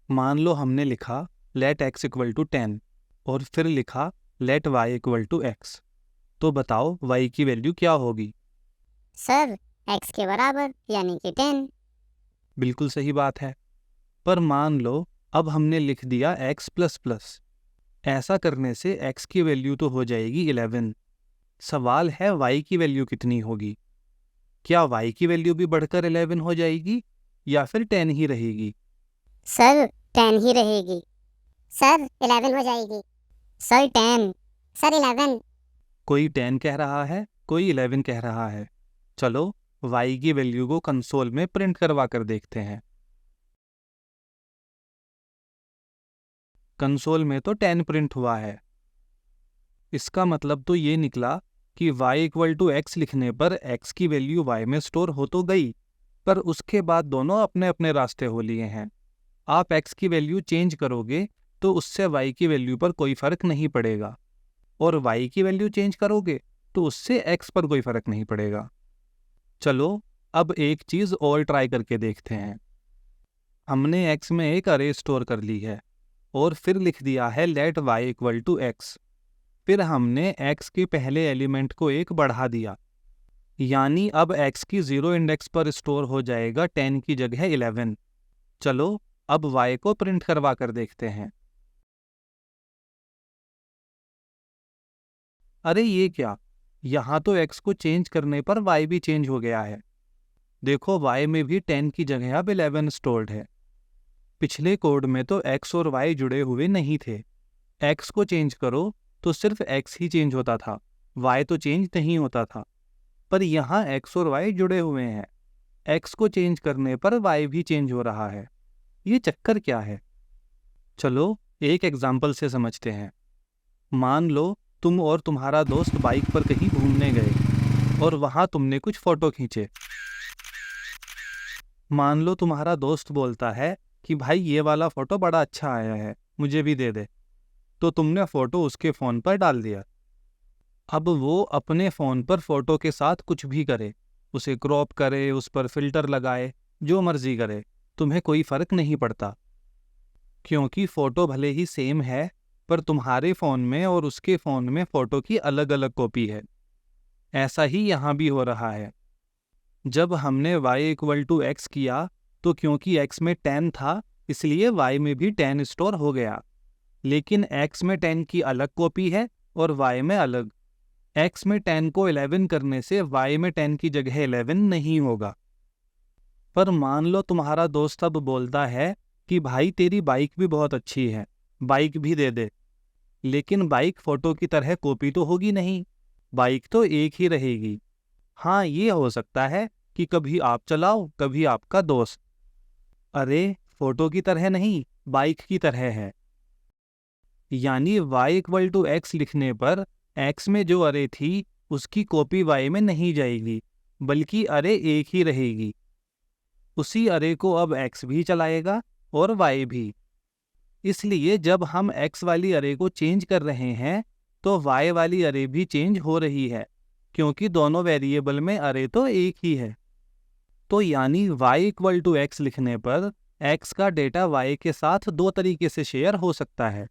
मान लो हमने लिखा लेट x इक्वल टू 10 और फिर लिखा let y equal to x। तो बताओ y की वैल्यू क्या होगी? सर, x के बराबर यानी कि 10। बिल्कुल सही बात है। पर मान लो अब हमने लिख दिया x प्लस प्लस। ऐसा करने से x की वैल्यू तो हो जाएगी 11। सवाल है y की वैल्यू कितनी होगी? क्या y की वैल्यू भी बढ़कर 11 हो जाएगी या फिर 10 ही रहेगी? सर, 10 ही रहेगी। सर, 11 हो जाएगी। सर, 10। सर, 11। कोई 10 कह रहा है, कोई 11 कह रहा है। चलो y की वैल्यू को कंसोल में प्रिंट करवा कर देखते हैं। कंसोल में तो 10 प्रिंट हुआ है। इसका मतलब तो ये निकला कि y इक्वल टू एक्स लिखने पर x की वैल्यू y में स्टोर हो तो गई, पर उसके बाद दोनों अपने अपने रास्ते हो लिए हैं। आप x की वैल्यू चेंज करोगे तो उससे y की वैल्यू पर कोई फर्क नहीं पड़ेगा, और y की वैल्यू चेंज करोगे तो उससे x पर कोई फर्क नहीं पड़ेगा। चलो अब एक चीज़ और ट्राई करके देखते हैं। हमने x में एक अरे स्टोर कर ली है और फिर लिख दिया है let y equal to x. फिर हमने x के पहले एलिमेंट को एक बढ़ा दिया, यानी अब x की 0 इंडेक्स पर स्टोर हो जाएगा 10 की जगह 11। चलो अब y को प्रिंट करवा कर देखते हैं। अरे ये क्या, यहाँ तो x को चेंज करने पर y भी चेंज हो गया है। देखो y में भी 10 की जगह अब 11 स्टोर्ड है। पिछले कोड में तो x और y जुड़े हुए नहीं थे। x को चेंज करो तो सिर्फ x ही चेंज होता था, y तो चेंज नहीं होता था। पर यहाँ x और y जुड़े हुए हैं। x को चेंज करने पर y भी चेंज हो रहा है। ये चक्कर क्या है? चलो एक एग्जाम्पल से समझते हैं। मान लो तुम और तुम्हारा दोस्त बाइक पर कहीं घूमने गए और वहाँ तुमने कुछ फोटो खींचे। मान लो तुम्हारा दोस्त बोलता है कि भाई ये वाला फोटो बड़ा अच्छा आया है, मुझे भी दे दे। तो तुमने फोटो उसके फ़ोन पर डाल दिया। अब वो अपने फ़ोन पर फोटो के साथ कुछ भी करे, उसे क्रॉप करे, उस पर फिल्टर लगाए, जो मर्जी करे, तुम्हें कोई फ़र्क नहीं पड़ता, क्योंकि फ़ोटो भले ही सेम है पर तुम्हारे फ़ोन में और उसके फ़ोन में फ़ोटो की अलग अलग कॉपी है। ऐसा ही यहाँ भी हो रहा है। जब हमने y इक्वल टू एक्स किया तो क्योंकि x में 10 था इसलिए y में भी 10 स्टोर हो गया, लेकिन x में 10 की अलग कॉपी है और y में अलग। x में 10 को 11 करने से y में 10 की जगह 11 नहीं होगा। पर मान लो तुम्हारा दोस्त अब बोलता है कि भाई तेरी बाइक भी बहुत अच्छी है, बाइक भी दे दे। लेकिन बाइक फोटो की तरह कॉपी तो होगी नहीं, बाइक तो एक ही रहेगी। हाँ, ये हो सकता है कि कभी आप चलाओ कभी आपका दोस्त। अरे फोटो की तरह नहीं, बाइक की तरह है। यानी y इक्वल टू एक्स लिखने पर x में जो अरे थी उसकी कॉपी y में नहीं जाएगी, बल्कि अरे एक ही रहेगी। उसी अरे को अब x भी चलाएगा और y भी। इसलिए जब हम x वाली अरे को चेंज कर रहे हैं तो y वाली अरे भी चेंज हो रही है, क्योंकि दोनों वेरिएबल में अरे तो एक ही है। तो यानी y इक्वल टू एक्स लिखने पर x का डेटा y के साथ दो तरीके से शेयर हो सकता है,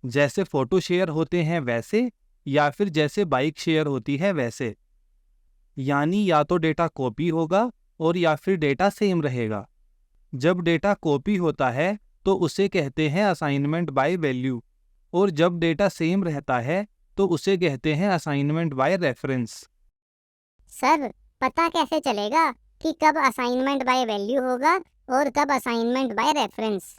जैसे फोटो शेयर होते हैं वैसे, या फिर जैसे बाइक शेयर होती है वैसे। यानी या तो डेटा कॉपी होगा और या फिर डेटा सेम रहेगा। जब डेटा कॉपी होता है तो उसे कहते हैं असाइनमेंट बाय वैल्यू, और जब डेटा सेम रहता है तो उसे कहते हैं असाइनमेंट बाय रेफरेंस। सर, पता कैसे चलेगा कि कब असाइनमेंट बाय वैल्यू होगा और कब असाइनमेंट बाय रेफरेंस?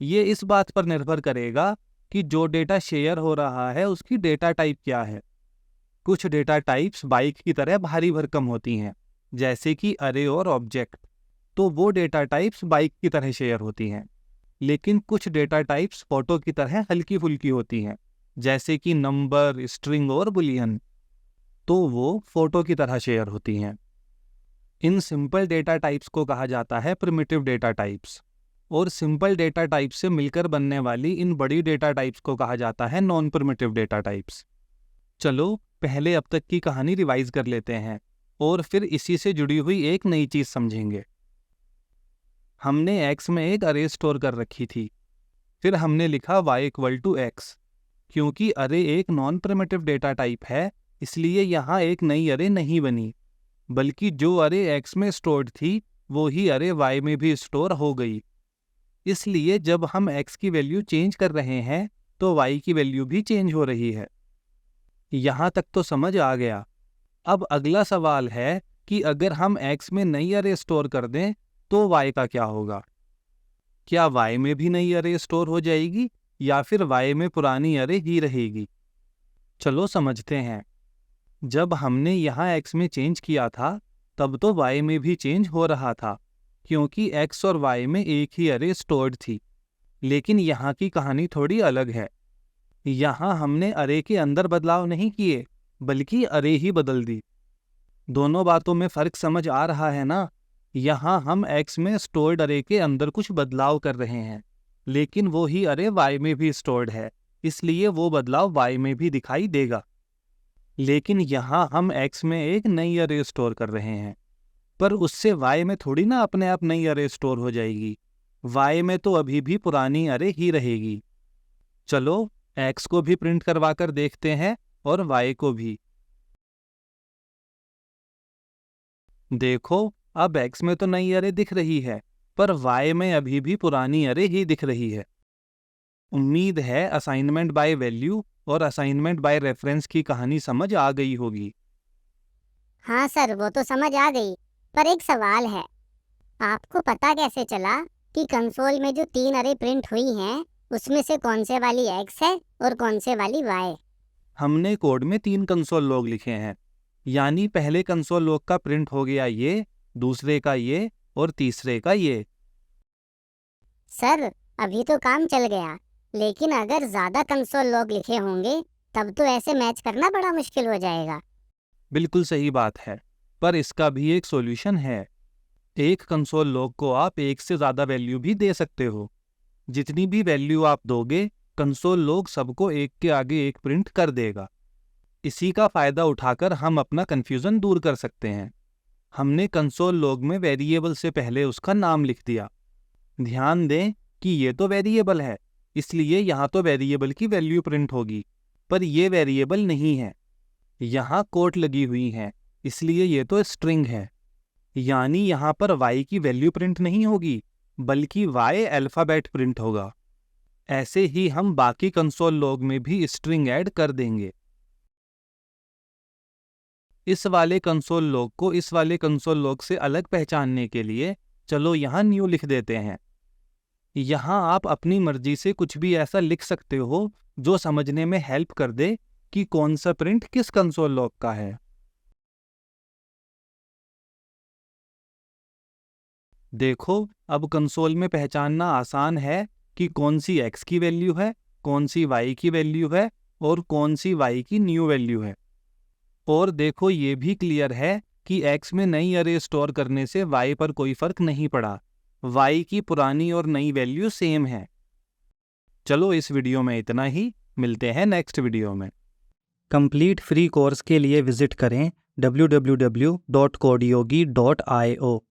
ये इस बात पर निर्भर करेगा कि जो डेटा शेयर हो रहा है उसकी डेटा टाइप क्या है। कुछ डेटा टाइप्स बाइक की तरह भारी भरकम होती हैं, जैसे कि अरे और ऑब्जेक्ट, तो वो डेटा टाइप्स बाइक की तरह शेयर होती हैं। लेकिन कुछ डेटा टाइप्स फोटो की तरह हल्की फुल्की होती हैं, जैसे कि नंबर, स्ट्रिंग और बुलियन, तो वो फोटो की तरह शेयर होती हैं। इन सिंपल डेटा टाइप्स को कहा जाता है प्रिमिटिव डेटा टाइप्स, और सिंपल डेटा टाइप से मिलकर बनने वाली इन बड़ी डेटा टाइप्स को कहा जाता है नॉन प्रिमिटिव डेटा टाइप्स। चलो पहले अब तक की कहानी रिवाइज कर लेते हैं और फिर इसी से जुड़ी हुई एक नई चीज समझेंगे। हमने x में एक अरे स्टोर कर रखी थी। फिर हमने लिखा y इक्वल टू x। क्योंकि अरे एक नॉन प्रिमिटिव डेटा टाइप है, इसलिए यहाँ एक नई अरे नहीं बनी, बल्कि जो अरे x में स्टोर्ड थी वो ही अरे y में भी स्टोर हो गई। इसलिए जब हम x की वैल्यू चेंज कर रहे हैं तो y की वैल्यू भी चेंज हो रही है। यहाँ तक तो समझ आ गया। अब अगला सवाल है कि अगर हम x में नई अरे स्टोर कर दें तो y का क्या होगा? क्या y में भी नई अरे स्टोर हो जाएगी या फिर y में पुरानी अरे ही रहेगी? चलो समझते हैं। जब हमने यहाँ x में चेंज किया था तब तो y में भी चेंज हो रहा था, क्योंकि x और y में एक ही अरे स्टोर्ड थी। लेकिन यहाँ की कहानी थोड़ी अलग है। यहाँ हमने अरे के अंदर बदलाव नहीं किए, बल्कि अरे ही बदल दी। दोनों बातों में फर्क समझ आ रहा है ना? यहाँ हम x में स्टोर्ड अरे के अंदर कुछ बदलाव कर रहे हैं, लेकिन वो ही अरे y में भी स्टोर्ड है, इसलिए वो बदलाव y में भी दिखाई देगा। लेकिन यहाँ हम x में एक नई अरे स्टोर कर रहे हैं, पर उससे y में थोड़ी ना अपने आप नई अरे स्टोर हो जाएगी। y में तो अभी भी पुरानी अरे ही रहेगी। चलो x को भी प्रिंट करवा कर देखते हैं और y को भी। देखो, अब x में तो नई अरे दिख रही है, पर y में अभी भी पुरानी अरे ही दिख रही है। उम्मीद है असाइनमेंट बाय वैल्यू और असाइनमेंट बाय रेफरेंस की कहानी समझ आ गई होगी। हाँ सर, वो तो समझ आ गई, पर एक सवाल है। आपको पता कैसे चला कि कंसोल में जो 3 अरे प्रिंट हुई हैं उसमें से कौन से वाली x है और कौन से वाली y? हमने कोड में 3 कंसोल लॉग लिखे हैं, यानी पहले कंसोल लॉग का प्रिंट हो गया ये, दूसरे का ये और तीसरे का ये। सर, अभी तो काम चल गया, लेकिन अगर ज्यादा कंसोल लॉग लिखे होंगे तब तो ऐसे मैच करना बड़ा मुश्किल हो जाएगा। बिल्कुल सही बात है, पर इसका भी एक सॉल्यूशन है। एक कंसोल लॉग को आप एक से ज़्यादा वैल्यू भी दे सकते हो। जितनी भी वैल्यू आप दोगे, कंसोल लॉग सबको एक के आगे एक प्रिंट कर देगा। इसी का फ़ायदा उठाकर हम अपना कन्फ्यूज़न दूर कर सकते हैं। हमने कंसोल लॉग में वेरिएबल से पहले उसका नाम लिख दिया। ध्यान दें कि ये तो वेरिएबल है, इसलिए यहाँ तो वेरिएबल की वैल्यू प्रिंट होगी, पर ये वेरिएबल नहीं है। यहाँ कोट लगी हुई है, इसलिए ये तो स्ट्रिंग है। यानी यहाँ पर y की वैल्यू प्रिंट नहीं होगी, बल्कि y अल्फ़ाबेट प्रिंट होगा। ऐसे ही हम बाकी कंसोल लॉग में भी स्ट्रिंग ऐड कर देंगे। इस वाले कंसोल लॉग को इस वाले कंसोल लॉग से अलग पहचानने के लिए चलो यहाँ न्यू लिख देते हैं। यहाँ आप अपनी मर्जी से कुछ भी ऐसा लिख सकते हो जो समझने में हेल्प कर दे कि कौन सा प्रिंट किस कंसोल लॉग का है। देखो, अब कंसोल में पहचानना आसान है कि कौन सी x की वैल्यू है, कौन सी y की वैल्यू है और कौन सी y की न्यू वैल्यू है। और देखो, ये भी क्लियर है कि x में नई अरे स्टोर करने से y पर कोई फर्क नहीं पड़ा। y की पुरानी और नई वैल्यू सेम है। चलो इस वीडियो में इतना ही, मिलते हैं नेक्स्ट वीडियो में। कंप्लीट फ्री कोर्स के लिए विजिट करें www.codeyogi.io।